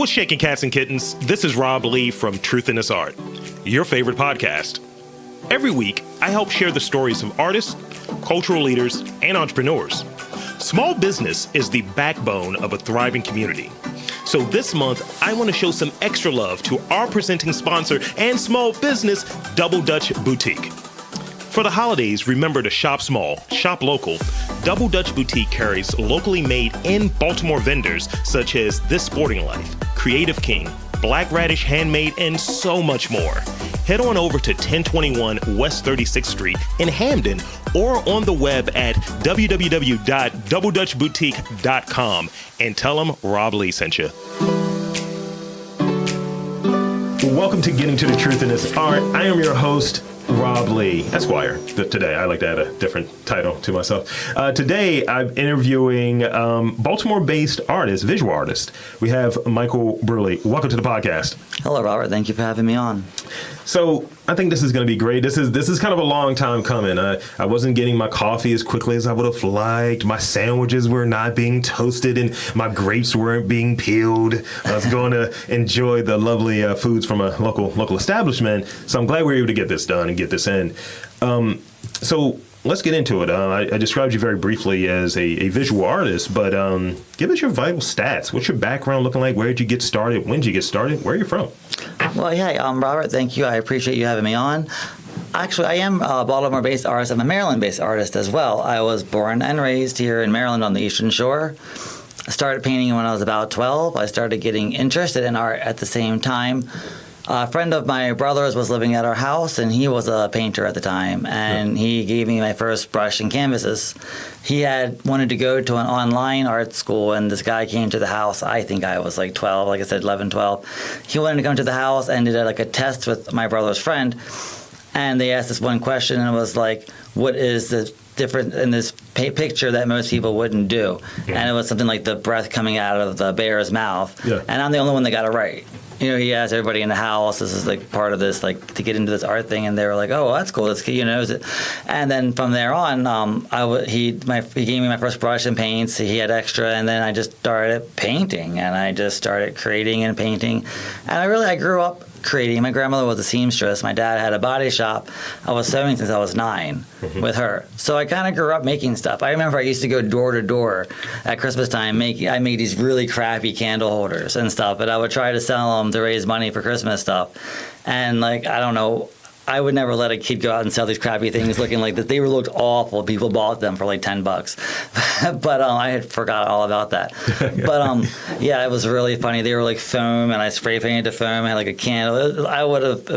What's shaking, cats and kittens? This is Rob Lee from Truth in This Art, your favorite podcast. Every week, I help share the stories of artists, cultural leaders, and entrepreneurs. Small business is the backbone of a thriving community. So this month, I want to show some extra love to our presenting sponsor and small business, Double Dutch Boutique. For the holidays, remember to shop small, shop local. Double Dutch Boutique carries locally made in Baltimore vendors such as This Sporting Life, Creative King, Black Radish Handmade, and so much more. Head on over to 1021 West 36th Street in Hamden or on the web at www.doubledutchboutique.com and tell them Rob Lee sent you. Welcome to Getting to the Truth in This Art. I am your host, Rob Lee, Esquire. Today, I like to add a different title to myself. Today, I'm interviewing Baltimore-based artist, visual artist. We have Michael Bruley. Welcome to the podcast. Hello, Robert. Thank you for having me on. So I think this is going to be great. This is kind of a long time coming. I wasn't getting my coffee as quickly as I would have liked. My sandwiches were not being toasted, and my grapes weren't being peeled. I was going to enjoy the lovely foods from a local establishment. So I'm glad we were able to get this done and get this in. So let's get into it. I described you very briefly as a visual artist, but give us your vital stats. What's your background looking like? Where did you get started? When did you get started? Where are you from? Well, yeah, Robert, thank you. I appreciate you having me on. Actually, I am a Baltimore-based artist. I'm a Maryland-based artist as well. I was born and raised here in Maryland on the Eastern Shore. I started painting when I was about 12. I started getting interested in art at the same time. A friend of my brother's was living at our house, and he was a painter at the time, and he gave me my first brush and canvases. He had wanted to go to an online art school, and this guy came to the house. I think I was like 12, like I said, 11, 12. He wanted to come to the house and did like a test with my brother's friend, and they asked this one question, and it was like, what is the different in this picture that most people wouldn't do? Yeah. And it was something like the breath coming out of the bear's mouth, and I'm the only one that got it right. You know, he asked everybody in the house, this is like part of this, like to get into this art thing, and they were like, oh, well, that's cool, that's, you know. And then from there on, he gave me my first brush and paints, he had extra, and then I just started painting, and I just started creating and painting. And I grew up creating. My grandmother was a seamstress. My dad had a body shop. I was sewing since I was 9 with her. So I kind of grew up making stuff. I remember I used to go door to door at Christmas time. I made these really crappy candle holders and stuff, but I would try to sell them to raise money for Christmas stuff. And like, I don't know, I would never let a kid go out and sell these crappy things looking like this. They looked awful. People bought them for like $10. But I had forgot all about that. But yeah, it was really funny. They were like foam, and I spray painted the foam. I had like a candle. I would have,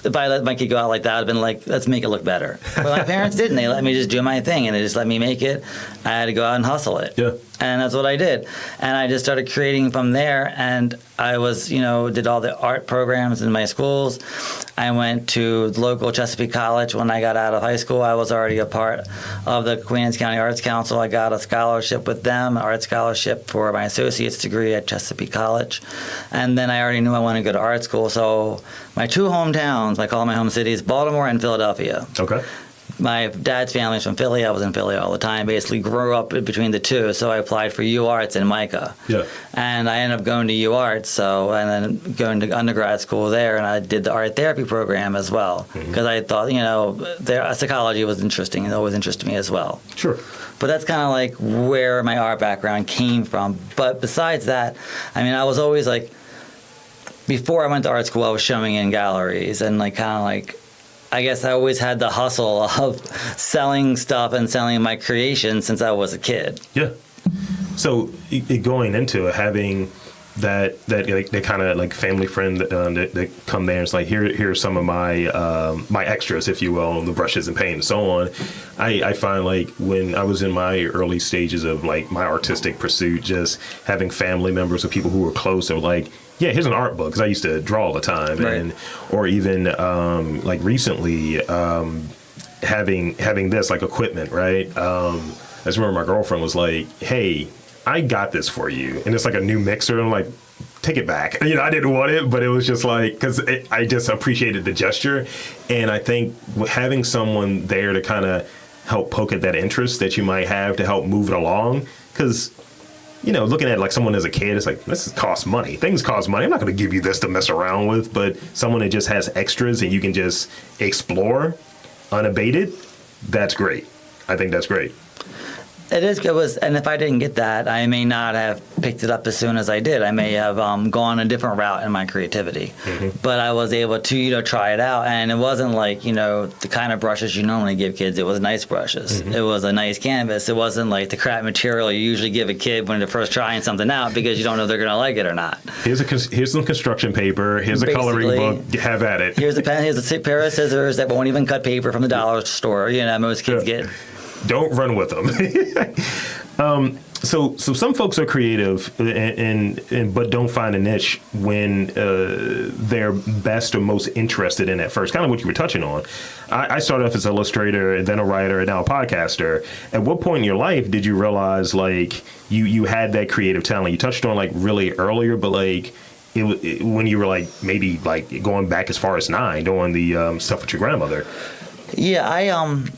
if I let my kid go out like that, I'd been like, let's make it look better. But my parents didn't. They let me just do my thing, and they just let me make it. I had to go out and hustle it. Yeah. And that's what I did. And I just started creating from there. And I was, did all the art programs in my schools. I went to local Chesapeake College. When I got out of high school, I was already a part of the Queen Anne's County Arts Council. I got a scholarship with them, an art scholarship for my associate's degree at Chesapeake College. And then I already knew I wanted to go to art school. So my two hometowns, I call my home cities, Baltimore and Philadelphia. Okay. My dad's family's from Philly. I was in Philly all the time. Basically grew up between the two, so I applied for UArts in MICA. Yeah. And I ended up going to UArts, and then going to undergrad school there, and I did the art therapy program as well, because I thought, psychology was interesting, and it always interested me as well. Sure. But that's kind of like where my art background came from. But besides that, I was always like, before I went to art school, I was showing in galleries, and I guess I always had the hustle of selling stuff and selling my creation since I was a kid. Yeah. So going into it, having that kind of like family friend that come there and it's like, here's some of my my extras, if you will, the brushes and paint and so on. I find like when I was in my early stages of like my artistic pursuit, just having family members or people who were close, they were like, yeah, here's an art book, because I used to draw all the time, right. Or even like recently having this like equipment, right? I just remember my girlfriend was like, "Hey, I got this for you," and it's like a new mixer. And I'm like, take it back. I didn't want it, but it was just like, because I just appreciated the gesture, and I think having someone there to kind of help poke at that interest that you might have to help move it along, because looking at like someone as a kid, it's like, this costs money. Things cost money. I'm not going to give you this to mess around with. But someone that just has extras and you can just explore unabated, that's great. I think that's great. It is. And if I didn't get that, I may not have picked it up as soon as I did. I may have gone a different route in my creativity. But I was able to, try it out. And it wasn't like, the kind of brushes you normally give kids. It was nice brushes. It was a nice canvas. It wasn't like the crap material you usually give a kid when they're first trying something out because you don't know if they're going to like it or not. Here's some construction paper. Here's a coloring book. Have at it. Here's a pen. Here's a pair of scissors that won't even cut paper from the dollar store. Most kids get. Don't run with them. So some folks are creative and but don't find a niche when they're best or most interested in at first. Kind of what you were touching on. I started off as an illustrator and then a writer and now a podcaster. At what point in your life did you realize like you had that creative talent? You touched on like really earlier, but like when you were like maybe like going back as far as 9 doing the stuff with your grandmother. Yeah, I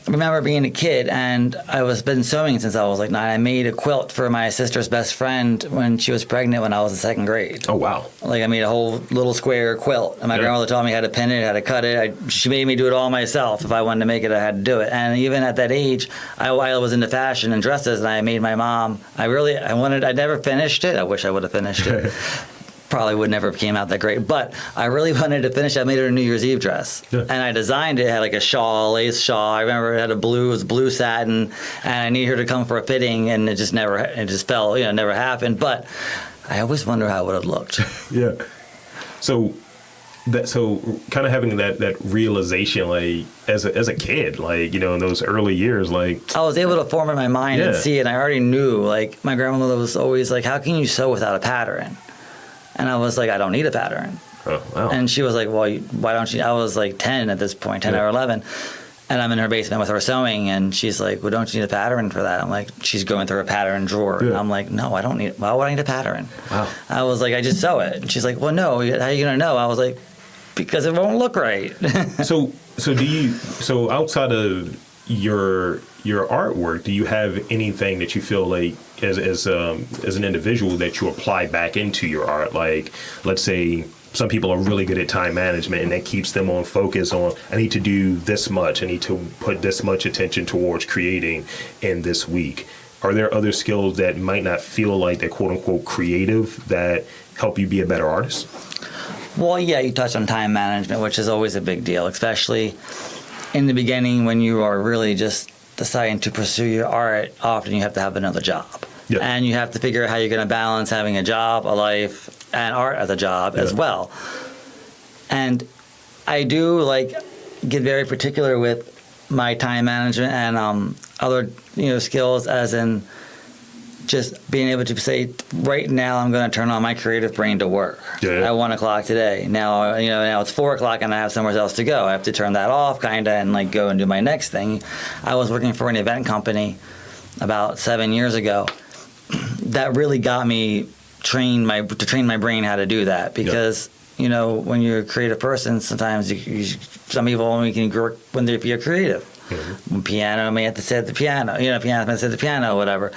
remember being a kid, and I was been sewing since I was like 9. I made a quilt for my sister's best friend when she was pregnant when I was in 2nd grade. Oh, wow. Like, I made a whole little square quilt, and my grandmother taught me how to pin it, how to cut it. She made me do it all myself. If I wanted to make it, I had to do it. And even at that age, I was into fashion and dresses, and I made my mom. I never finished it. I wish I would have finished it. Probably would never have came out that great, but I really wanted to finish. I made her a New Year's Eve dress, and I designed it. It had like a shawl, lace shawl. I remember it had it was blue satin, and I needed her to come for a fitting, and it just fell, never happened. But I always wonder how it would have looked. Yeah. So kind of having that realization, like as a kid, like in those early years, like I was able to form in my mind and see it. And I already knew, like my grandmother was always like, "How can you sew without a pattern?" And I was like, I don't need a pattern. Oh, wow. And she was like, well, why don't you? I was like 10 at this point, 10 or 11. And I'm in her basement with her sewing. And she's like, well, don't you need a pattern for that? I'm like, she's going through a pattern drawer. Yeah. And I'm like, no, I don't need, why would I need a pattern? Wow. I was like, I just sew it. And she's like, well, no, how are you going to know? I was like, because it won't look right. So outside of your artwork, do you have anything that you feel like as an individual that you apply back into your art? Like, let's say some people are really good at time management and that keeps them on focus on, I need to do this much, I need to put this much attention towards creating in this week. Are there other skills that might not feel like they're quote unquote creative that help you be a better artist? Well, yeah, you touched on time management, which is always a big deal, especially in the beginning when you are really just deciding to pursue your art. Often you have to have another job. Yep. And you have to figure out how you're going to balance having a job, a life, and art as a job as well. And I do get very particular with my time management and other skills, as in just being able to say, right now I'm going to turn on my creative brain to work at 1 o'clock today. Now now it's 4 o'clock and I have somewhere else to go. I have to turn that off kind of and go and do my next thing. I was working for an event company about 7 years ago that really got me to train my brain how to do that, because when you're a creative person, sometimes some people only can work if you're creative. Mm-hmm. Piano may have to sit at the piano, piano may have to sit at the piano, whatever.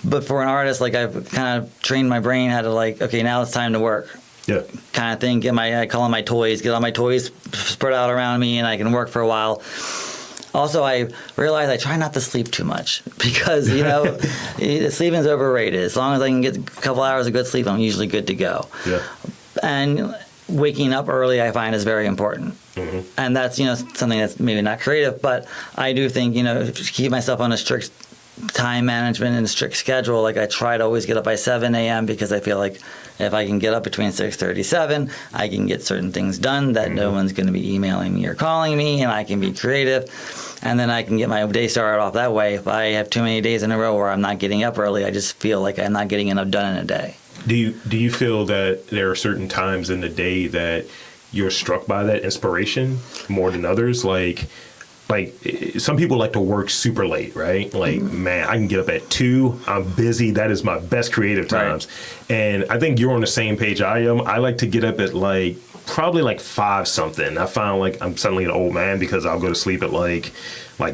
But for an artist, I've kind of trained my brain how to okay, now it's time to work. Yeah. Kind of thing. I call them my toys. Get all my toys spread out around me, and I can work for a while. Also, I realize I try not to sleep too much because, sleeping is overrated. As long as I can get a couple hours of good sleep, I'm usually good to go. Yeah. And waking up early, I find, is very important. Mm-hmm. And that's, something that's maybe not creative, but I do think, to keep myself on a strict time management and a strict schedule, I try to always get up by 7 a.m. because I feel like if I can get up between 6:37, I can get certain things done that no one's going to be emailing me or calling me, and I can be creative, and then I can get my day started off that way. If I have too many days in a row where I'm not getting up early, I just feel like I'm not getting enough done in a day. Do you feel that there are certain times in the day that you're struck by that inspiration more than others? like some people like to work super late, right? Like, man, I can get up at 2. I'm busy. That is my best creative times. Right. And I think you're on the same page I am. I like to get up at like probably like 5 something. I found like I'm suddenly an old man because I'll go to sleep at like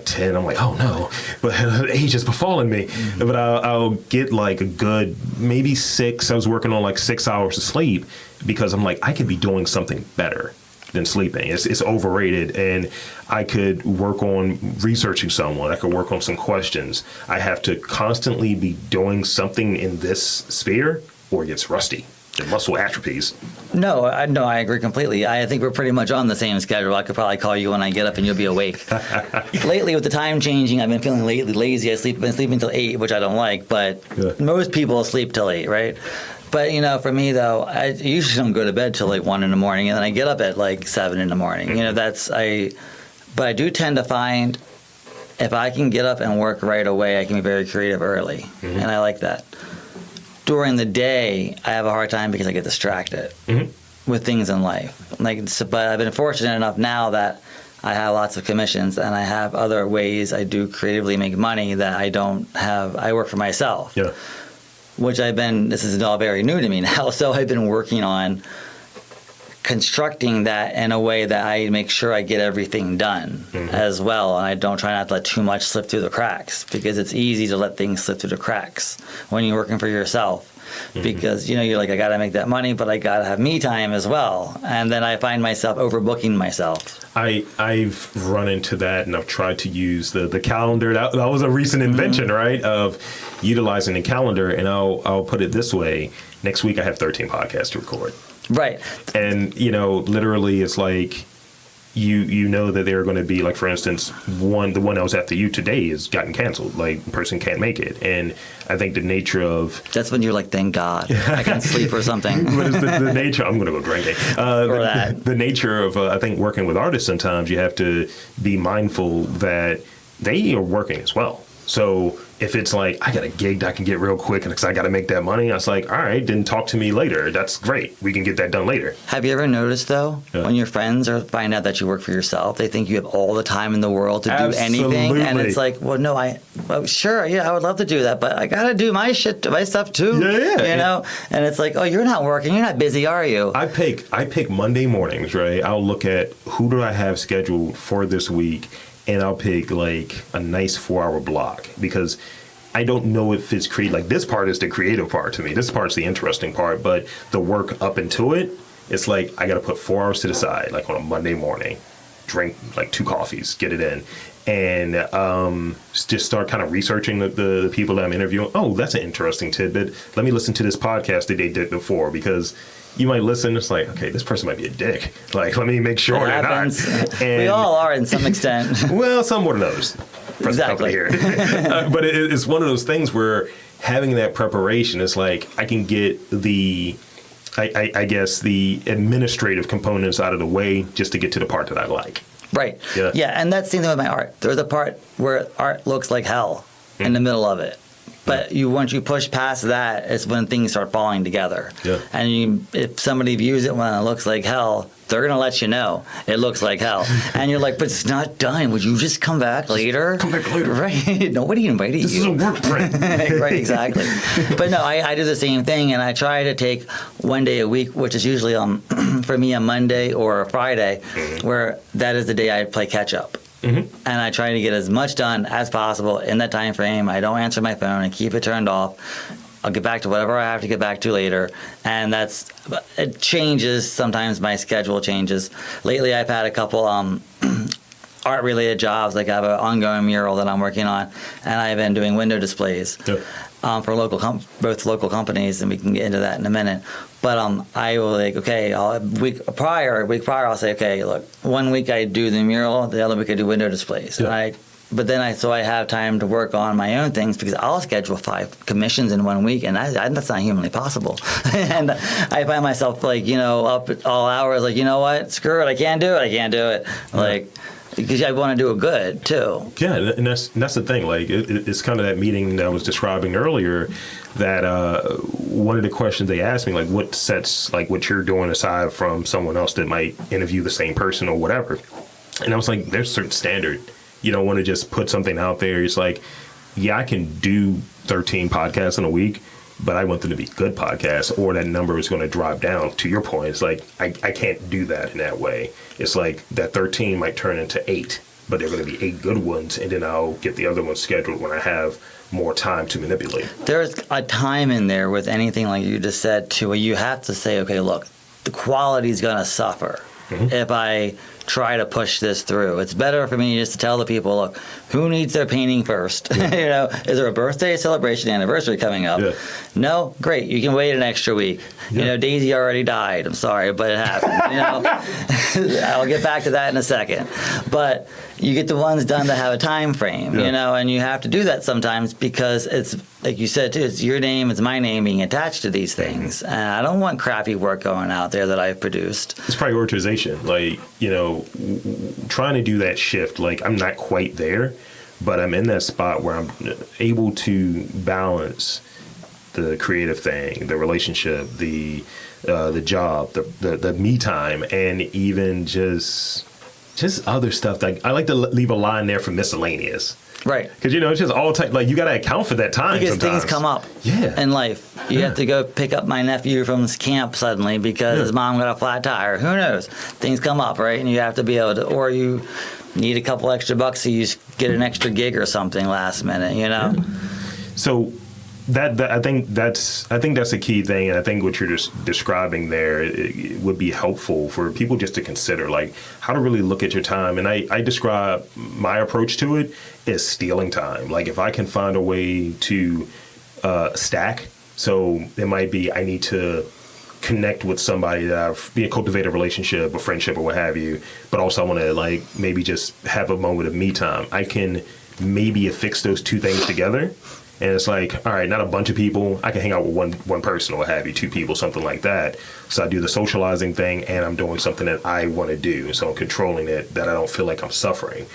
10. I'm like, oh no, but age is befalling me. Mm-hmm. But I'll get like a good maybe 6. I was working on like 6 hours of sleep because I'm like, I could be doing something better than sleeping. It's overrated, and I could work on researching someone. I could work on some questions. I have to constantly be doing something in this sphere or it gets rusty. The muscle atrophies. No, I agree completely. I think we're pretty much on the same schedule. I could probably call you when I get up and you'll be awake. Lately, with the time changing, I've been feeling lazy. I've been sleeping until 8, which I don't like, but most people sleep till 8, right? But, for me, though, I usually don't go to bed till like 1 in the morning, and then I get up at like 7 in the morning. Mm-hmm. But I do tend to find if I can get up and work right away, I can be very creative early, mm-hmm. and I like that. During the day, I have a hard time because I get distracted mm-hmm. with things in life. But I've been fortunate enough now that I have lots of commissions and I have other ways I do creatively make money that I don't have. I work for myself, which this is all very new to me now. So I've been working on constructing that in a way that I make sure I get everything done mm-hmm. as well, and I don't try not to let too much slip through the cracks, because it's easy to let things slip through the cracks when you're working for yourself. Mm-hmm. Because you're like, I gotta make that money, but I gotta have me time as well, and then I find myself overbooking myself. I've run into that, and I've tried to use the calendar. That was a recent invention, mm-hmm. right? Of utilizing the calendar, and I'll put it this way: next week I have 13 podcasts to record. Right. And, literally it's like you know that they're going to be, like, for instance, the one that was after you today has gotten canceled. Like, the person can't make it. And I think the nature of... That's when you're like, thank God, I can't sleep or something. But it's the nature... I'm going to go drinking. Or that. The nature of, I think, working with artists, sometimes you have to be mindful that they are working as well. So if it's like, I got a gig that I can get real quick and I got to make that money, I was like, all right, then talk to me later. That's great. We can get that done later. Have you ever noticed, though, when your friends find out that you work for yourself, they think you have all the time in the world to do anything? And it's like, well, no, sure, I would love to do that, but I got to do my stuff too. Yeah. And it's like, oh, you're not working. You're not busy, are you? I pick Monday mornings, right? I'll look at who do I have scheduled for this week, and I'll pick like a nice 4-hour block, because I don't know if it's like, this part is the creative part to me. This part's the interesting part, but the work up into it, it's like I got to put 4 hours to the side, like on a Monday morning, drink like 2 coffees, get it in, and just start kind of researching the people that I'm interviewing. Oh, that's an interesting tidbit. Let me listen to this podcast that they did before, because you might listen, it's like, okay, this person might be a dick. Like, let me make sure they're not. And we all are in some extent. Well, some more than others. Exactly. Here. But it's one of those things where having that preparation is like, I can get I guess the administrative components out of the way just to get to the part that I like. Right. Yeah, and that's the thing with my art. There's a part where art looks like hell in the middle of it. But once you push past that, it's when things start falling together. Yeah. And if somebody views it when it looks like hell, they're going to let you know it looks like hell. And you're like, but it's not done. Would you just come back later? Come back later. Right. Nobody invited this you. This is a work print. Right, exactly. But no, I do the same thing, and I try to take one day a week, which is usually for me a Monday or a Friday, where that is the day I play catch up. Mm-hmm. And I try to get as much done as possible in that time frame. I don't answer my phone. I keep it turned off. I'll get back to whatever I have to get back to later. And it changes. Sometimes my schedule changes. Lately, I've had a couple art-related jobs. Like I have an ongoing mural that I'm working on, and I've been doing window displays for both local companies, and we can get into that in a minute. But I will a week prior, I'll say, okay, look, 1 week I do the mural, the other week I do window displays. Yeah. So I have time to work on my own things, because I'll schedule 5 commissions in 1 week, and that's not humanly possible. And I find myself up at all hours, like, you know what, screw it, I can't do it. Like, because I want to do it good too. Yeah, and that's the thing. Like, it's kind of that meeting that I was describing earlier. That one of the questions they asked me, like, what sets like what you're doing aside from someone else that might interview the same person or whatever. And I was like, there's a certain standard You don't want to just put something out there. It's like, yeah, I can do 13 podcasts in a week, but I want them to be good podcasts, or that number is going to drop down. To your point, it's like, I can't do that in that way. It's like that 13 might turn into 8, but they're going to be 8 good ones, and then I'll get the other ones scheduled when I have more time to manipulate. There's a time in there with anything like you just said, too, where you have to say, okay, look, the quality is going to suffer if I try to push this through. It's better for me just to tell the people, look, who needs their painting first? You know, is there a birthday celebration anniversary coming up? Yeah. No? Great. You can wait an extra week. Yeah. You know, Daisy already died. I'm sorry, but it happened. You know, I'll get back to that in a second. But you get the ones done that have a time frame, you know, and you have to do that sometimes because it's, like you said, too, it's your name, it's my name being attached to these things. And I don't want crappy work going out there that I've produced. It's prioritization. Like, you know, trying to do that shift, like I'm not quite there, but I'm in that spot where I'm able to balance the creative thing, the relationship, the job, the me time, and even just other stuff. Like I like to leave a line there for miscellaneous. Right. Because, you know, it's just all time. Like, you got to account for that time because sometimes. Things come up in life. You have to go pick up my nephew from his camp suddenly because his mom got a flat tire. Who knows? Things come up, right? And you have to be able to, or you need a couple extra bucks so you get an extra gig or something last minute, you know? Yeah. So that I think that's a key thing, and I think what you're just describing there, it would be helpful for people just to consider, like how to really look at your time. And I describe my approach to it as stealing time. Like if I can find a way to stack, so it might be I need to connect with somebody that I've cultivate a relationship, a friendship, or what have you, but also I want to like maybe just have a moment of me time. I can maybe affix those two things together. And it's like, all right, not a bunch of people. I can hang out with one person or what have you, 2 people, something like that. So I do the socializing thing, and I'm doing something that I want to do. So I'm controlling it, that I don't feel like I'm suffering.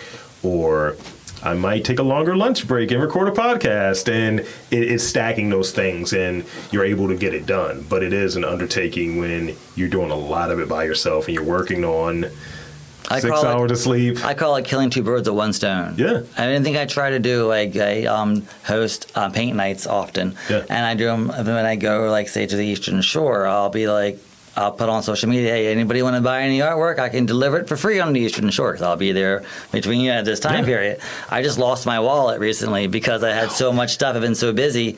Or I might take a longer lunch break and record a podcast, and it's stacking those things, and you're able to get it done. But it is an undertaking when you're doing a lot of it by yourself, and you're working on 6 hours of sleep. I call it killing 2 birds with 1 stone. Yeah. I didn't think I try to do like I host paint nights often. Yeah. And I do them when I go, like, say, to the Eastern Shore. I'll be like, I'll put on social media, hey, anybody want to buy any artwork? I can deliver it for free on the Eastern Shore because I'll be there between this time period. I just lost my wallet recently because I had so much stuff. I've been so busy.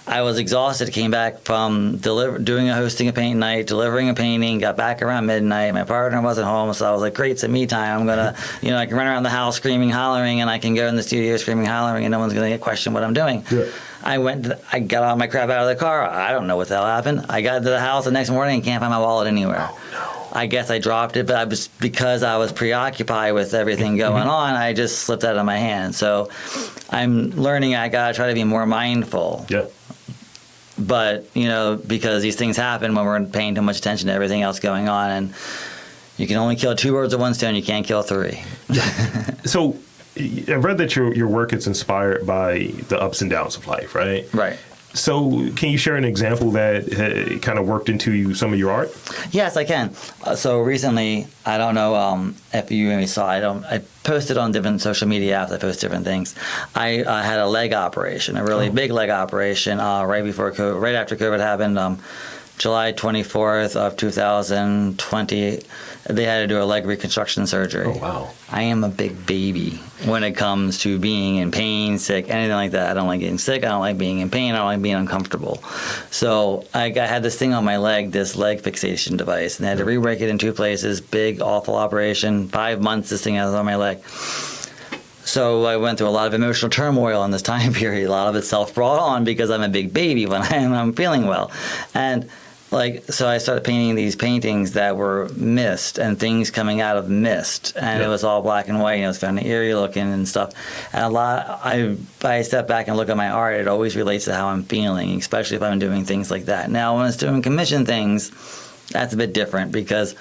I was exhausted, came back from hosting a paint night, delivering a painting, got back around midnight. My partner wasn't home, so I was like, great, it's me time. I'm going to, I can run around the house screaming, hollering, and I can go in the studio screaming, hollering, and no one's going to question what I'm doing. Yeah. I got all my crap out of the car. I don't know what the hell happened. I got to the house the next morning and can't find my wallet anywhere. Oh, no. I guess I dropped it, but because I was preoccupied with everything going on, I just slipped out of my hand. So I'm learning I got to try to be more mindful. Yeah. But, because these things happen when we're paying too much attention to everything else going on, and you can only kill 2 birds with 1 stone. You can't kill 3. So I've read that your work is inspired by the ups and downs of life, right? Right. So can you share an example that kind of worked into some of your art? Yes, I can. So recently, I don't know if you maybe saw, I posted on different social media apps, I post different things. I had a leg operation, a really big leg operation right after COVID happened. July 24th of 2020, they had to do a leg reconstruction surgery. Oh, wow. I am a big baby when it comes to being in pain, sick, anything like that. I don't like getting sick. I don't like being in pain. I don't like being uncomfortable. So I had this thing on my leg, this leg fixation device, and they had to re-break it in 2 places. Big, awful operation. 5 months this thing was on my leg. So I went through a lot of emotional turmoil in this time period. A lot of it self-brought on because I'm a big baby when I'm feeling well. And so I started painting these paintings that were mist and things coming out of mist, and it was all black and white. It was kind of eerie looking and stuff. And I step back and look at my art, it always relates to how I'm feeling, especially if I'm doing things like that. Now, when it's doing commission things, that's a bit different because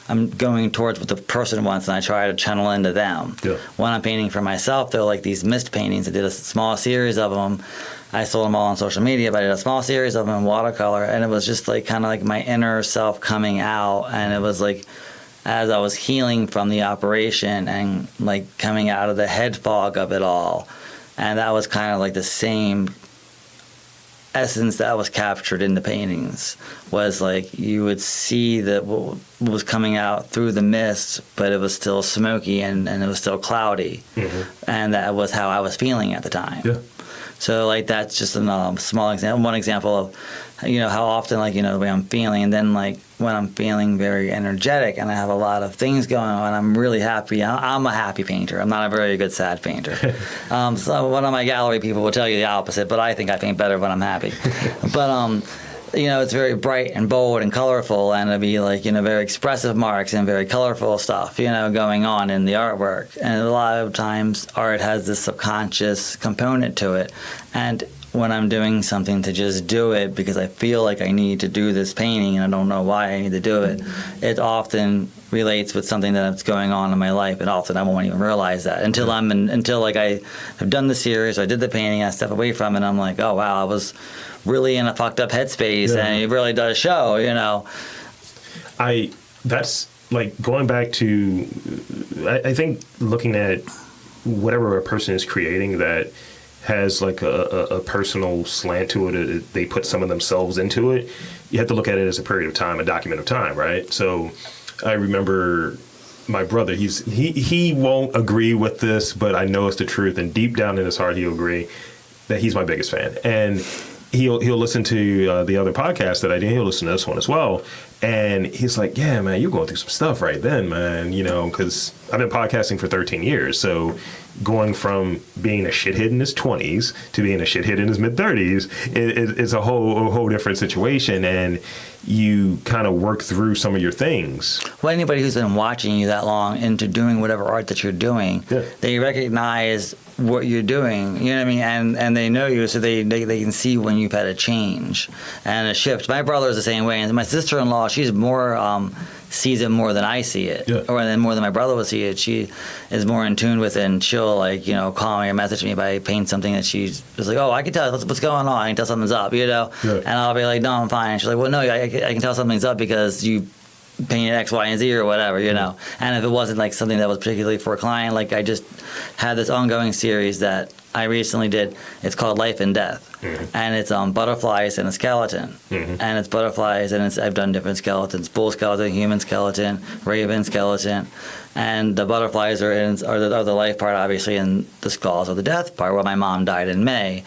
I'm going towards what the person wants, and I try to channel into them. Yeah. When I'm painting for myself, though, like these mist paintings, I did a small series of them. I sold them all on social media, but I did a small series of them in watercolor, and it was just kind of like my inner self coming out, and it was like as I was healing from the operation and like coming out of the head fog of it all. And that was kind of like the same essence that was captured in the paintings, was like you would see that what was coming out through the mist, but it was still smoky and it was still cloudy. And that was how I was feeling at the time. Yeah. So like that's just a small example, one example of, you know, how often, like, you know, the way I'm feeling. And then like when I'm feeling very energetic and I have a lot of things going on, I'm really happy. I'm a happy painter. I'm not a very good sad painter. So one of my gallery people will tell you the opposite, but I think I paint better when I'm happy. But you know, it's very bright and bold and colorful, and it'll be like, you know, very expressive marks and very colorful stuff, you know, going on in the artwork. And a lot of times art has this subconscious component to it. And when I'm doing something to just do it because I feel like I need to do this painting and I don't know why I need to do it, it often relates with something that's going on in my life, and often I won't even realize that until like I have done the series, or I did the painting, I step away from it, and I'm like, oh wow, I was really in a fucked up headspace, and it really does show, you know. That's like going back to, I think looking at whatever a person is creating that has like a personal slant to it, they put some of themselves into it, you have to look at it as a period of time, a document of time, right? So I remember my brother, he won't agree with this, but I know it's the truth, and deep down in his heart he'll agree that he's my biggest fan. And he'll listen to the other podcast that I did, he'll listen to this one as well, and he's like, yeah man, you're going through some stuff right then, man, you know, because I've been podcasting for 13 years, so going from being a shithead in his 20s to being a shithead in his mid-30s is a whole different situation, and you kind of work through some of your things. Well, anybody who's been watching you that long into doing whatever art that you're doing, they recognize what you're doing, you know what I mean, and they know you, so they can see when you've had a change and a shift. My brother is the same way, and my sister-in-law, she's more sees it more than I see it, or then more than my brother will see it. She is more in tune with it, and she'll, like, you know, call me or message me if I paint something that she's just like, oh, I can tell what's going on, I can tell something's up, you know, and I'll be like, no, I'm fine. And she's like, well, no, I can tell something's up because you painted X, Y, and Z or whatever, you know. And if it wasn't like something that was particularly for a client, like I just had this ongoing series that I recently did. It's called Life and Death, and it's butterflies and a skeleton, and it's butterflies, and I've done different skeletons: bull skeleton, human skeleton, raven skeleton, and the butterflies are the life part, obviously, and the skulls are the death part, where my mom died in May.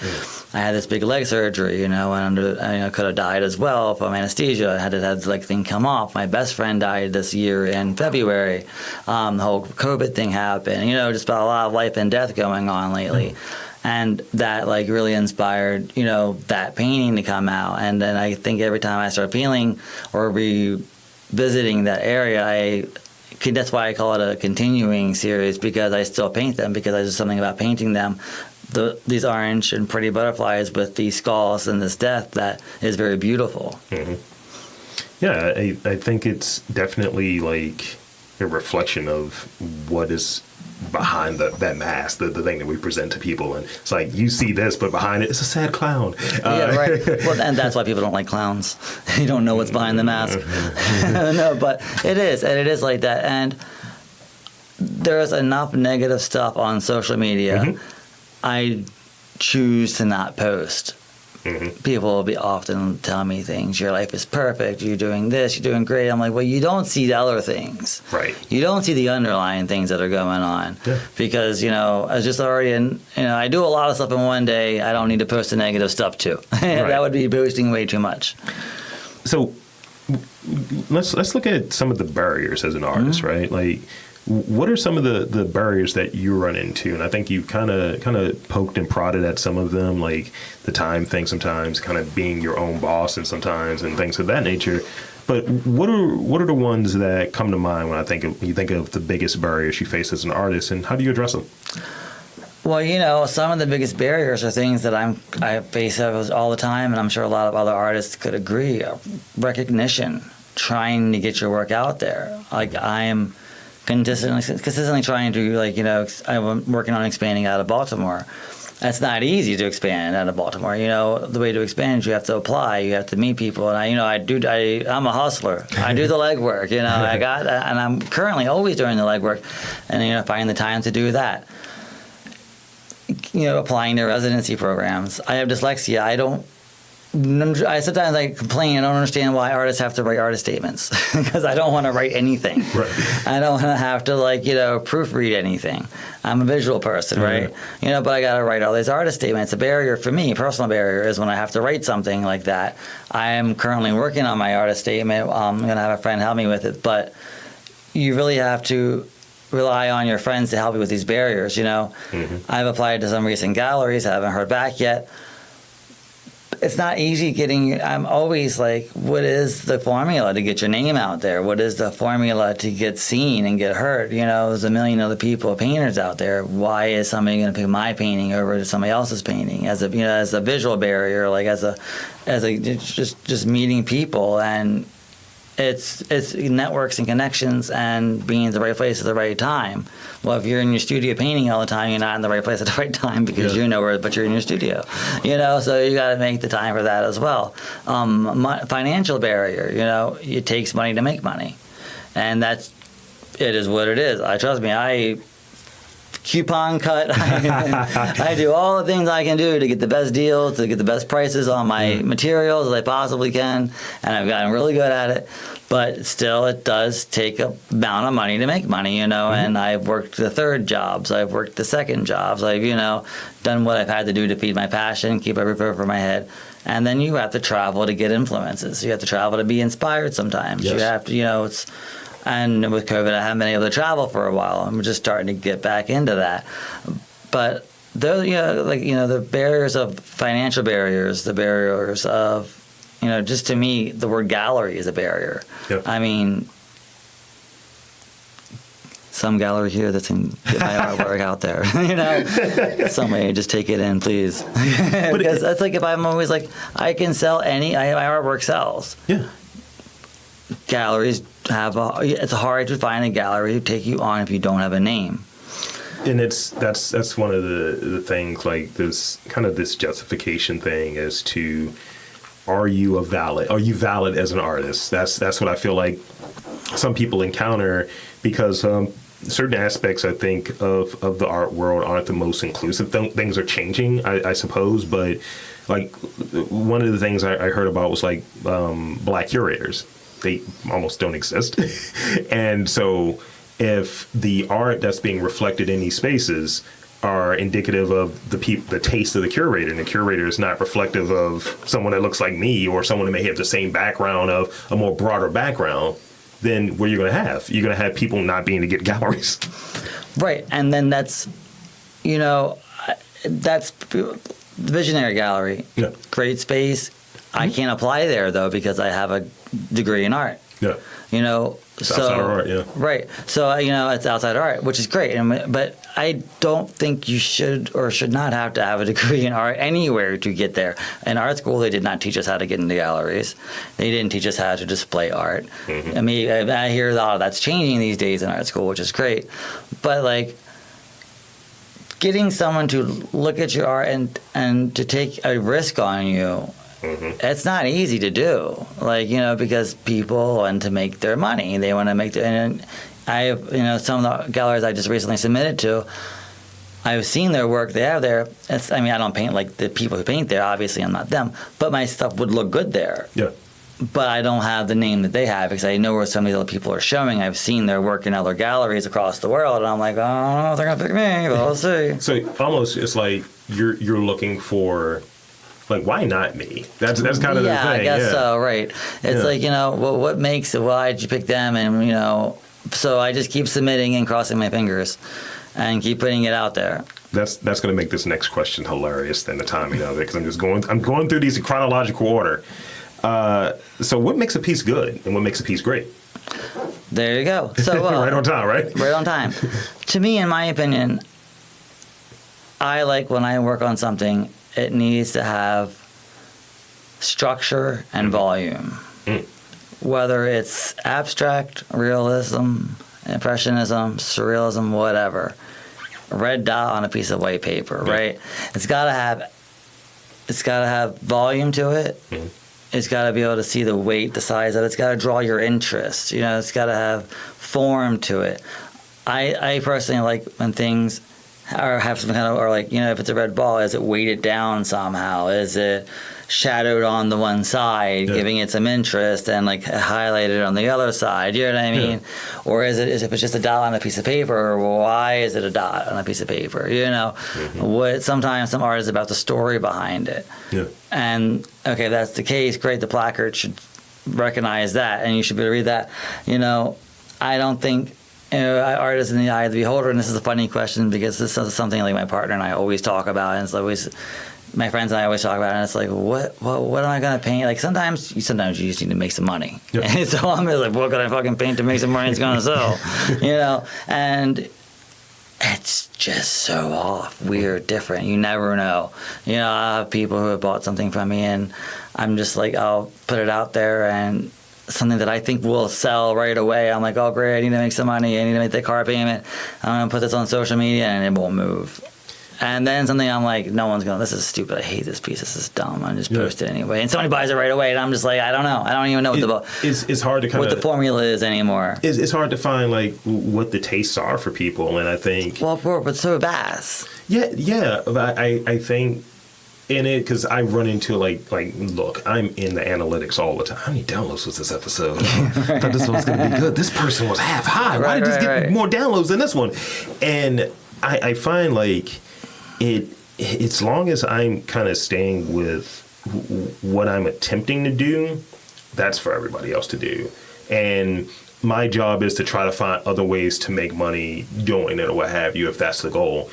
I had this big leg surgery, you know, and I could have died as well from anesthesia. I had to have the leg thing come off. My best friend died this year in February. The whole COVID thing happened, you know, just about a lot of life and death going on lately. And that, like, really inspired, you know, that painting to come out. And then I think every time I start feeling or revisiting that area, that's why I call it a continuing series, because I still paint them, because there's something about painting them, these orange and pretty butterflies with these skulls and this death, that is very beautiful. Yeah, I think it's definitely like a reflection of what is behind that mask, the thing that we present to people, and it's like, you see this, but behind it, it's a sad clown. Yeah, right. Well, and that's why people don't like clowns. You don't know what's behind the mask. No, but it is, and it is like that. And there's enough negative stuff on social media. I choose to not post. People will often tell me things. Your life is perfect. You're doing this. You're doing great. I'm like, well, you don't see the other things. Right. You don't see the underlying things that are going on. Because, you know, I was just already in, you know, I do a lot of stuff in one day. I don't need to post the negative stuff too. That would be boasting way too much. So let's look at some of the barriers as an artist, right? Like, what are some of the barriers that you run into? And I think you kind of poked and prodded at some of them, like the time thing sometimes, kind of being your own boss and sometimes, and things of that nature. But what are the ones that come to mind when you think of the biggest barriers you face as an artist, and how do you address them? Well, you know, some of the biggest barriers are things that I face all the time, and I'm sure a lot of other artists could agree. Recognition, trying to get your work out there. Like, I'm consistently trying to, like, you know, I'm working on expanding out of Baltimore. That's not easy to expand out of Baltimore. The way to expand is you have to apply, you have to meet people, and I'm a hustler. I do the legwork. And I'm currently always doing the legwork, and finding the time to do that. Applying to residency programs. I have dyslexia. I sometimes complain. I don't understand why artists have to write artist statements because I don't want to write anything. Right. I don't want to have to proofread anything. I'm a visual person, right? But I got to write all these artist statements. A barrier for me, personal barrier, is when I have to write something like that. I am currently working on my artist statement. I'm going to have a friend help me with it, but you really have to rely on your friends to help you with these barriers. I've applied to some recent galleries. I haven't heard back yet. It's not easy I'm always like, what is the formula to get your name out there? What is the formula to get seen and get heard? There's a million other painters out there. Why is somebody going to pick my painting over somebody else's painting as a visual barrier, just meeting people, and it's networks and connections and being in the right place at the right time. Well, if you're in your studio painting all the time, you're not in the right place at the right time because you're nowhere but you're in your studio. So you got to make the time for that as well. Financial barrier, it takes money to make money, and it is what it is. Trust me, I coupon cut. I do all the things I can do to get the best deals, to get the best prices on my materials as I possibly can, and I've gotten really good at it. But still, it does take a amount of money to make money, and I've worked the third jobs, I've worked the second jobs, I've, done what I've had to do to feed my passion, keep a roof over my head. And then you have to travel to get influences. You have to travel to be inspired sometimes. Yes. You have to, and with COVID, I haven't been able to travel for a while. I'm just starting to get back into that. But those, the barriers of financial barriers, the barriers of, just to me, the word gallery is a barrier. Yep. I mean, some gallery here that can get my artwork out there. Somebody just take it in, please. Because that's if I'm always I can sell my artwork sells. Yeah. Galleries it's hard to find a gallery to take you on if you don't have a name. And that's one of the things, this justification thing as to, are you valid as an artist? That's what I feel like some people encounter, because certain aspects, I think, of the art world aren't the most inclusive. Things are changing, I suppose, but one of the things I heard about was black curators. They almost don't exist. And so if the art that's being reflected in these spaces are indicative of the taste of the curator, and the curator is not reflective of someone that looks like me or someone that may have the same background of a more broader background, then what are you going to have? You're going to have people not being able to get galleries. Right. And then that's the Visionary Gallery. Yeah. Great space. I can't apply there, though, because I have a degree in art. Yeah. It's outside of art, yeah. Right. So, it's outside art, which is great. But I don't think you should or should not have to have a degree in art anywhere to get there. In art school, they did not teach us how to get into galleries. They didn't teach us how to display art. Mm-hmm. I hear a lot of that's changing these days in art school, which is great. But, getting someone to look at your art and to take a risk on you, it's not easy to do, because people want to make their money. They want to make and I have, some of the galleries I just recently submitted to, I've seen their work they have there. I don't paint like the people who paint there. Obviously, I'm not them, but my stuff would look good there. Yeah. But I don't have the name that they have because I know where some of these other people are showing. I've seen their work in other galleries across the world, and I'm like, oh, I don't know if they're gonna pick me, but we'll see. So almost it's like you're looking for. Why not me? That's kind of the thing. Yeah, I guess so, right. It's what makes it, why'd you pick them? And, so I just keep submitting and crossing my fingers and keep putting it out there. That's going to make this next question hilarious than the timing of it, because I'm going through these in chronological order. So what makes a piece good and what makes a piece great? There you go. So right on time, right? Right on time. To me, in my opinion, I like when I work on something, it needs to have structure and volume. Whether it's abstract, realism, impressionism, surrealism, whatever. red dot on a piece of white paper, right? It's got to have volume to it. Mm-hmm. It's got to be able to see the weight, the size of it. It's got to draw your interest. It's got to have form to it. I personally like when things have some kind of, or like, if it's a red ball, is it weighted down somehow? Is it shadowed on the one side, giving it some interest, and like highlighted on the other side? You know what I mean? Yeah. Or is it just a dot on a piece of paper? Why is it a dot on a piece of paper? What sometimes some art is about the story behind it. Yeah. And okay, if that's the case, great. The placard should recognize that, and you should be able to read that. I don't think. Art is in the eye of the beholder, and this is a funny question because this is something like my partner and I always talk about, and it's always my friends and I always talk about it, and it's like, what am I going to paint? Like sometimes you just need to make some money. Yep. And so I'm just like, what can I fucking paint to make some money it's going to sell? And it's just so off, weird, different. You never know. I have people who have bought something from me, and I'm just like, I'll put it out there, and something that I think will sell right away. I'm like, oh great, I need to make some money. I need to make the car payment. I'm going to put this on social media, and it won't move. And then something I'm like, no one's going, this is stupid. I hate this piece. This is dumb. I just post it anyway. And somebody buys it right away, and I'm just like, I don't know. I don't even know it's hard to what the formula is anymore. It's hard to find like what the tastes are for people, and I think but so vast. Yeah. But I think in it, because I run into look, I'm in the analytics all the time. How many downloads was this episode? I thought this one was going to be good. This person was half high. Why did this get more downloads than this one? And I find like it's long as I'm kind of staying with what I'm attempting to do, that's for everybody else to do. And my job is to try to find other ways to make money doing it or what have you, if that's the goal.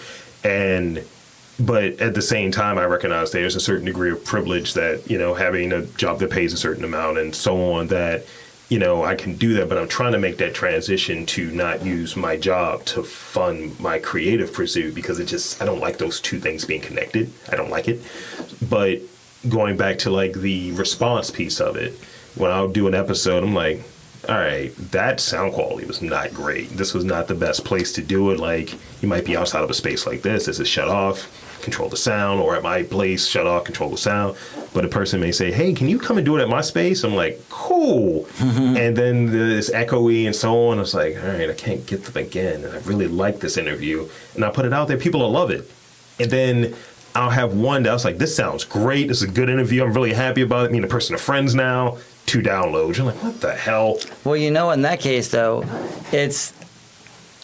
But at the same time, I recognize there's a certain degree of privilege that, having a job that pays a certain amount and so on, that, I can do that. But I'm trying to make that transition to not use my job to fund my creative pursuit, because I don't like those two things being connected. I don't like it. But going back to like the response piece of it, when I'll do an episode, I'm like, all right, that sound quality was not great. This was not the best place to do it. Like, you might be outside of a space like this. This is shut off, control the sound, or at my place, shut off, control the sound. But a person may say, hey, can you come and do it at my space? I'm like, cool. Mm-hmm. And then it's echoey and so on. It's like, all right, I can't get them again. And I really like this interview. And I put it out there. People will love it. And then I'll have one that's like, this sounds great. This is a good interview. I'm really happy about it. Me and the person are friends now. 2 downloads. You're like, what the hell? Well, in that case, though, it's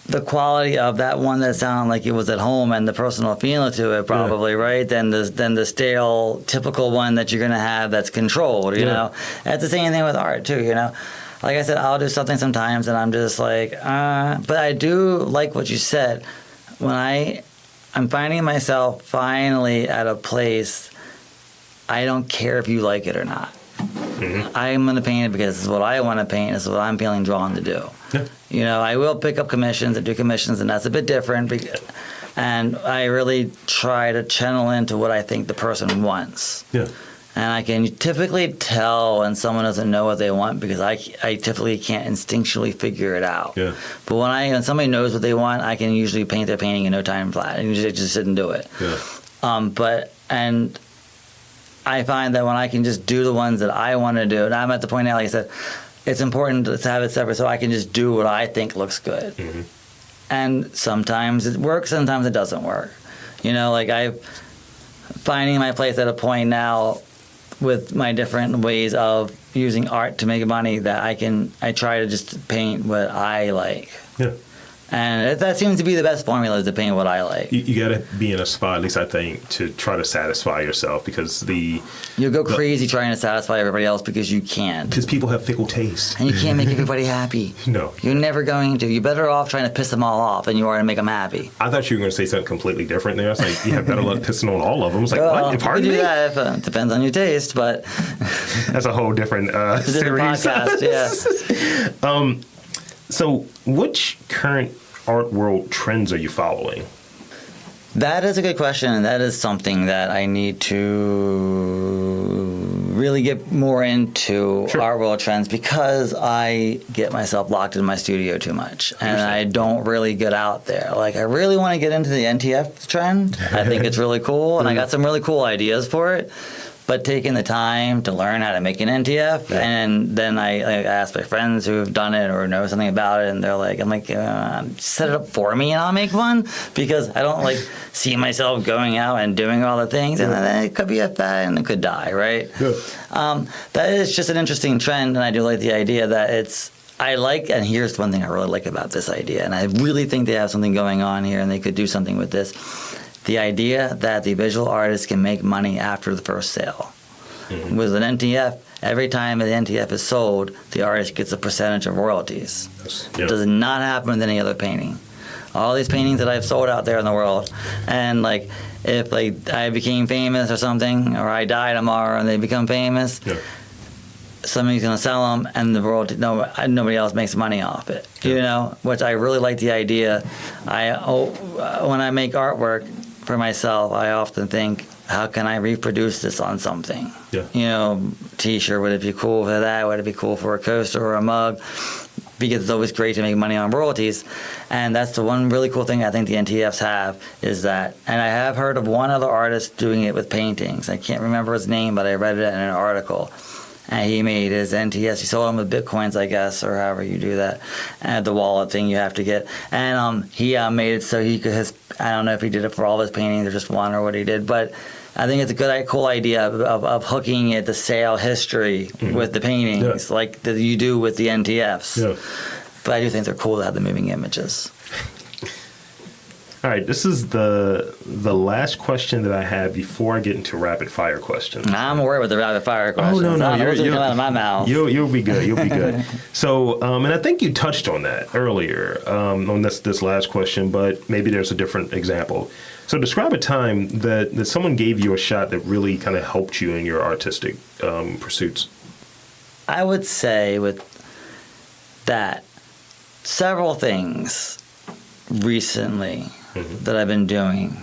the quality of that one that sounded like it was at home and the personal feeling to it, probably, right? Than the stale, typical one that you're going to have that's controlled, you know? That's the same thing with art, too, Like I said, I'll do something sometimes, and I'm just like, But I do like what you said. When I'm finding myself finally at a place, I don't care if you like it or not. Mm-hmm. I'm going to paint it because this is what I want to paint. This is what I'm feeling drawn to do. Yeah. I will pick up commissions and do commissions, and that's a bit different. And I really try to channel into what I think the person wants. Yeah. And I can typically tell when someone doesn't know what they want, because I typically can't instinctually figure it out. Yeah. But when somebody knows what they want, I can usually paint their painting in no time flat. And usually just sit and do it. Yeah. I find that when I can just do the ones that I want to do, and I'm at the point now, like I said, it's important to have it separate so I can just do what I think looks good. Mm-hmm. And sometimes it works, sometimes it doesn't work. I'm finding my place at a point now with my different ways of using art to make money that I try to just paint what I like. Yeah. And that seems to be the best formula, is to paint what I like. You got to be in a spot, at least I think, to try to satisfy yourself, because you'll go crazy trying to satisfy everybody else because you can't. Because people have fickle taste. And you can't make everybody happy. No. You're never going to. You're better off trying to piss them all off than you are to make them happy. I thought you were going to say something completely different there. I was like, you have better luck pissing on all of them. It's like, what? Pardon me? You do that if it depends on your taste, but... That's a whole different it's a different podcast, yeah. So which current art world trends are you following? That is a good question, and that is something that I need to really get more into Sure. art world trends because I get myself locked in my studio too much, and I don't really get out there. Like, I really want to get into the NTF trend. I think it's really cool, and I got some really cool ideas for it. But taking the time to learn how to make an NTF, and then I ask my friends who have done it or know something about it, and they're like, I'm like, set it up for me and I'll make one, because I don't like see myself going out and doing all the things, and then it could be a fad and it could die, right? That is just an interesting trend, and I do like the idea that and here's one thing I really like about this idea, and I really think they have something going on here and they could do something with this. The idea that the visual artist can make money after the first sale. With an NTF, every time the NTF is sold, the artist gets a percentage of royalties. It does not happen with any other painting. All these paintings that I've sold out there in the world, and like if like I became famous or something, or I die tomorrow and they become famous, somebody's gonna sell them, and the royalty, nobody else makes money off it. You know, which I really like the idea. When I make artwork for myself, I often think, how can I reproduce this on something? You know, T-shirt, would it be cool for that? Would it be cool for a coaster or a mug? Because it's always great to make money on royalties. And that's the one really cool thing I think the NTFs have, is that, and I have heard of one other artist doing it with paintings. I can't remember his name, but I read it in an article. And he made his NTS. He sold them with Bitcoins, I guess, or however you do that. And the wallet thing you have to get. And he made it so he could, I don't know if he did it for all of his paintings or just one or what he did, but I think it's a cool idea of hooking it, the sale history with the paintings, like you do with the NTFs. But I do think they're cool to have the moving images. All right, this is the last question that I have before I get into rapid fire questions. I'm worried with the rapid fire questions. Oh, no, you're coming out of my mouth. You'll be good. You'll be good. So, and I think you touched on that earlier on this last question, but maybe there's a different example. So, describe a time that someone gave you a shot that really kind of helped you in your artistic pursuits. I would say with that, several things recently that I've been doing.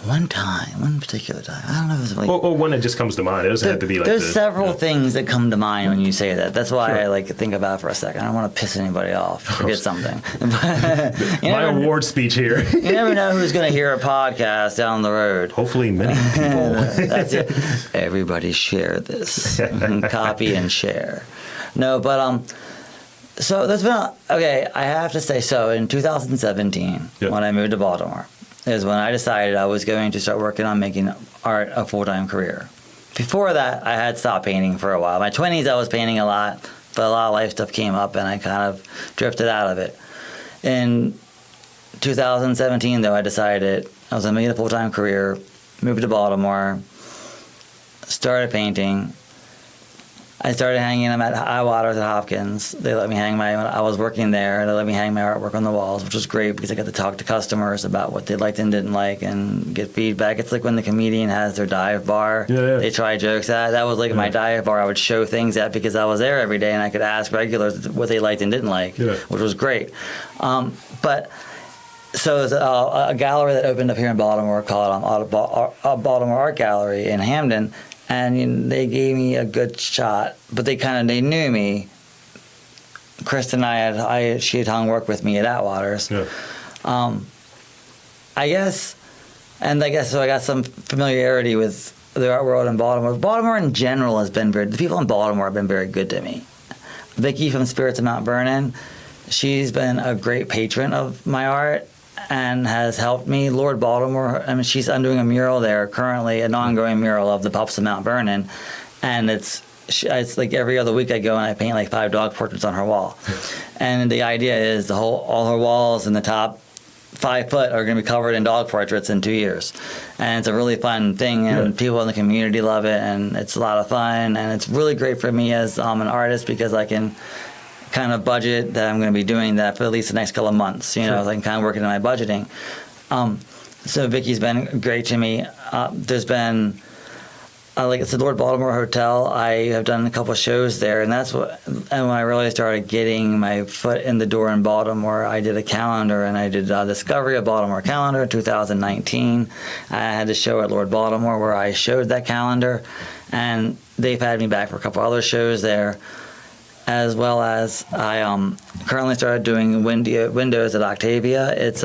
One particular time. I don't know if it's like... Or one that just comes to mind. It doesn't have to be like... There's several things that come to mind when you say that. That's why I like to think about it for a second. I don't want to piss anybody off. Forget something. My award speech here. You never know who's going to hear a podcast down the road. Hopefully many people. That's it. Everybody share this. Copy and share. No, but... So there's been, I have to say, so in 2017, when I moved to Baltimore, is when I decided I was going to start working on making art a full-time career. Before that, I had stopped painting for a while. My 20s, I was painting a lot, but a lot of life stuff came up, and I kind of drifted out of it. In 2017, though, I decided I was going to make it a full-time career, moved to Baltimore, started painting. I started hanging them at High Waters at Hopkins. They let me hang I was working there, they let me hang my artwork on the walls, which was great because I got to talk to customers about what they liked and didn't like and get feedback. It's like when the comedian has their dive bar, they try jokes at. That was like my dive bar I would show things at because I was there every day and I could ask regulars what they liked and didn't like, which was great. But so there's a gallery that opened up here in Baltimore called Baltimore Art Gallery in Hamden. And they gave me a good shot, but they knew me. Kristen and she had hung work with me at Atwaters. I guess so I got some familiarity with the art world in Baltimore. Baltimore in general has been the people in Baltimore have been very good to me. Vicky from Spirits of Mount Vernon, she's been a great patron of my art and has helped me. Lord Baltimore, she's undoing a mural there currently, an ongoing mural of the pups of Mount Vernon, and it's like every other week I go and I paint like 5 dog portraits on her wall. And the idea is all her walls in the top 5 foot are going to be covered in dog portraits in 2 years. And it's a really fun thing, and people in the community love it, and it's a lot of fun, and it's really great for me as an artist because I can kind of budget that I'm going to be doing that for at least the next couple of months. I can kind of work into my budgeting. So Vicky's been great to me. There's been, like I said, Lord Baltimore Hotel. I have done a couple of shows there, and when I really started getting my foot in the door in Baltimore, I did a calendar, and I did a Discovery of Baltimore calendar in 2019. I had a show at Lord Baltimore where I showed that calendar, and they've had me back for a couple other shows there, as well as I currently started doing windows at Octavia. It's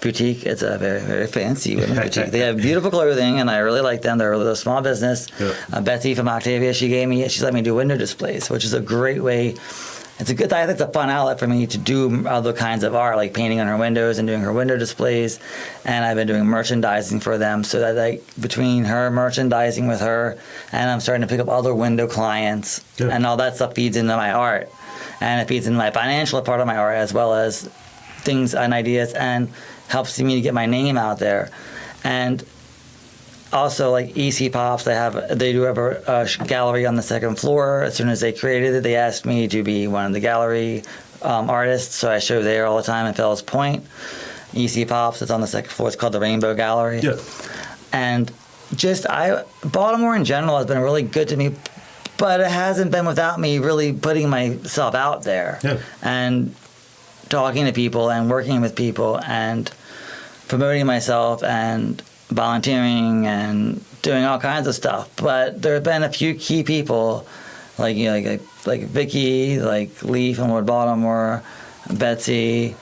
boutique. It's a very, very fancy women's boutique. They have beautiful clothing, and I really like them. They're a small business. Yeah. Betsy from Octavia, she's let me do window displays, which is a great way. I think it's a fun outlet for me to do other kinds of art, like painting on her windows and doing her window displays. And I've been doing merchandising for them, so that between her merchandising with her, and I'm starting to pick up other window clients, and all that stuff feeds into my art, and it feeds into my financial part of my art, as well as things and ideas, and helps me to get my name out there. And also, like EC Pops, they do have a gallery on the second floor. As soon as they created it, they asked me to be one of the gallery artists, so I show there all the time in Fells Point. EC Pops is on the second floor. It's called the Rainbow Gallery. Yeah. And Baltimore in general has been really good to me, but it hasn't been without me really putting myself out there and talking to people and working with people and promoting myself and volunteering and doing all kinds of stuff. But there have been a few key people, like Vicky, like Lee from Lord Baltimore, Betsy,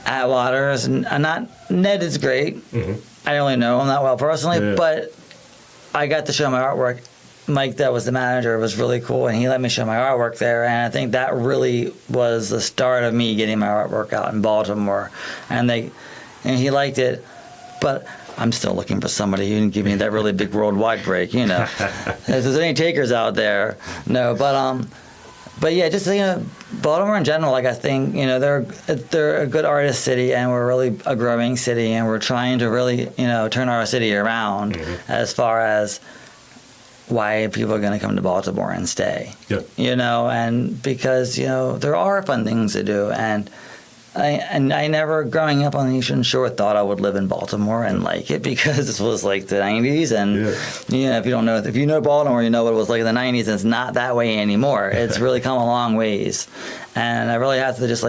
Atwaters, and not Ned is great. I don't really know him that well personally, but I got to show my artwork. Mike, that was the manager, was really cool, and he let me show my artwork there, and I think that really was the start of me getting my artwork out in Baltimore, and he liked it. But I'm still looking for somebody who can give me that really big worldwide break, If there's any takers out there, no. But yeah, just Baltimore in general, I think they're a good artist city, and we're really a growing city, and we're trying to really turn our city around as far as why people are going to come to Baltimore and stay. And because there are fun things to do, and I never, growing up on the Eastern Shore, thought I would live in Baltimore and like it, because this was like the 90s, and if you know Baltimore, you know what it was like in the 90s, and it's not that way anymore. It's really come a long ways, and I really have to just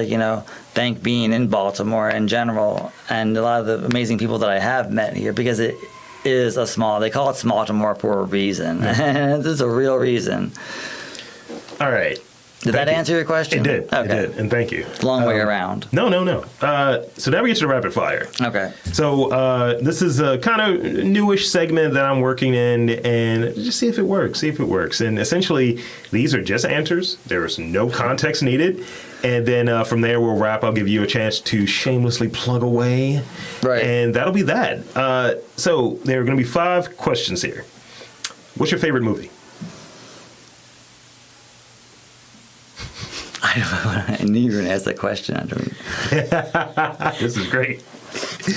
thank being in Baltimore in general, and a lot of the amazing people that I have met here, because it is they call it Small-Timore for a reason, and this is a real reason. All right. Did that answer your question? It did. Okay. It did, and thank you. Long way around. No. So now we get to the rapid fire. Okay. So this is a kind of newish segment that I'm working in, and just see if it works. And essentially, these are just answers. There is no context needed. And then from there, we'll wrap. I'll give you a chance to shamelessly plug away. Right. And that'll be that. So there are going to be 5 questions here. What's your favorite movie? I knew you were going to ask that question. This is great.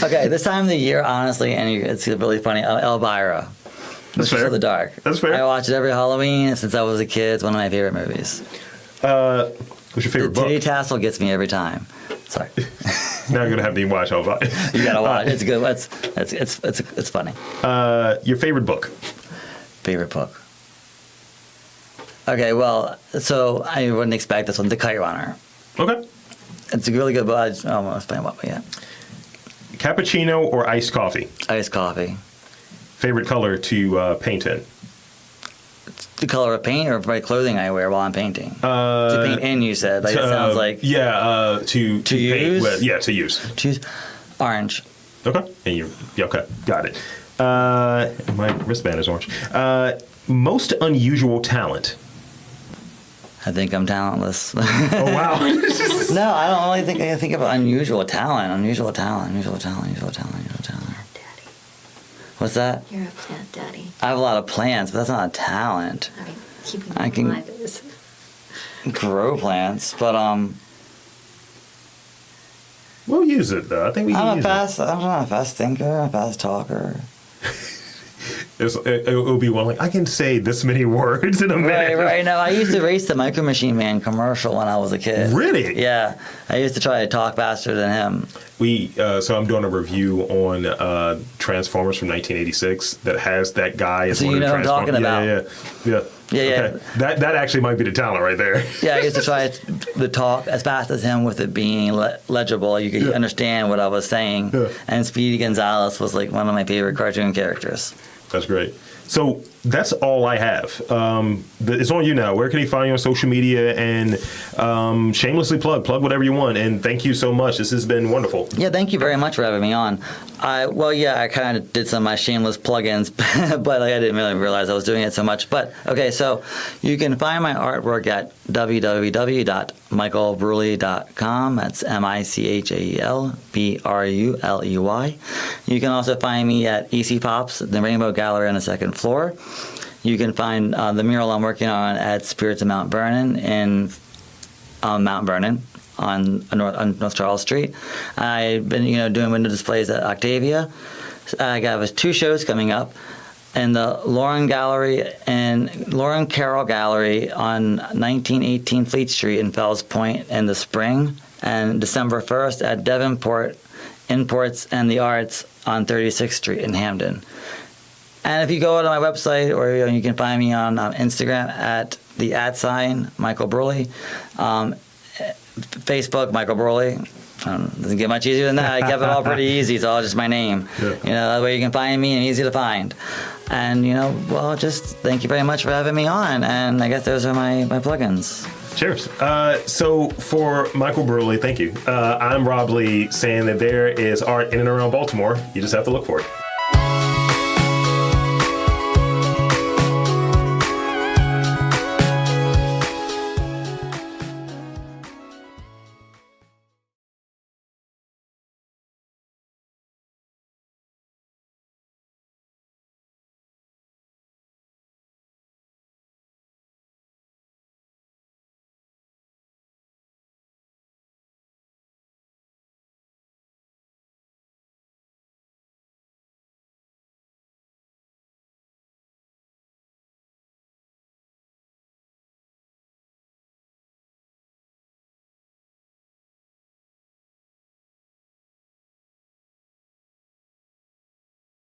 Okay, this time of the year, honestly, and it's really funny, Elvira. That's fair. The Dark. That's fair. I watch it every Halloween since I was a kid. It's one of my favorite movies. What's your favorite book? Titty Tassel gets me every time. Sorry. Now you're going to have me watch Elvira. You got to watch. It's good. It's funny. Your favorite book? Favorite book? Okay, well, so I wouldn't expect this one, The Kite Runner. Okay. It's a really good book. I won't explain what, but yeah. Cappuccino or iced coffee? Iced coffee. Favorite color to paint in? It's the color of paint or my clothing I wear while I'm painting? To paint in, you said. It sounds like... Yeah, to use? Paint with, yeah, to use. To use. Orange. Okay. Okay, got it. My wristband is orange. Most unusual talent? I think I'm talentless. Oh, wow. No, I don't really think I think of unusual talent. Daddy. What's that? You're a plant daddy. I have a lot of plants, but that's not a talent. I mean, keeping them alive is. Grow plants, but we'll use it though. I think we can use it. I'm not a fast thinker. I'm a fast talker. It will be one like, I can say this many words in a minute. Right. No, I used to race the Micro Machine Man commercial when I was a kid. Really? Yeah. I used to try to talk faster than him. So I'm doing a review on Transformers from 1986 that has that guy as one of the Transformers. So you know what I'm talking about. Yeah. Okay. That actually might be the talent right there. Yeah, I used to try to talk as fast as him with it being legible. You could understand what I was saying. Yeah. And Speedy Gonzalez was like one of my favorite cartoon characters. That's great. So that's all I have. It's on you now. Where can he find you on social media? And shamelessly plug whatever you want. And thank you so much. This has been wonderful. Yeah, thank you very much for having me on. I kind of did some of my shameless plugins, but I didn't really realize I was doing it so much. But okay, so you can find my artwork at www.michaelbruley.com. That's MICHAELBRULEY. You can also find me at EC Pops, the Rainbow Gallery on the second floor. You can find the mural I'm working on at Spirits of Mount Vernon in Mount Vernon on North Charles Street. I've been doing window displays at Octavia. I got 2 shows coming up in the Lauren Carroll Gallery on 1918 Fleet Street in Fells Point in the spring, and December 1st at Devonport Imports and the Arts on 36th Street in Hamden. And if you go to my website, or you can find me on Instagram at the @ Michael Bruley, Facebook Michael Bruley. Doesn't get much easier than that. I kept it all pretty easy. It's all just my name. Yeah. That way you can find me and easy to find. And just thank you very much for having me on. And I guess those are my plugins. Cheers. So for Michael Bruley, thank you. I'm Rob Lee, saying that there is art in and around Baltimore. You just have to look for it.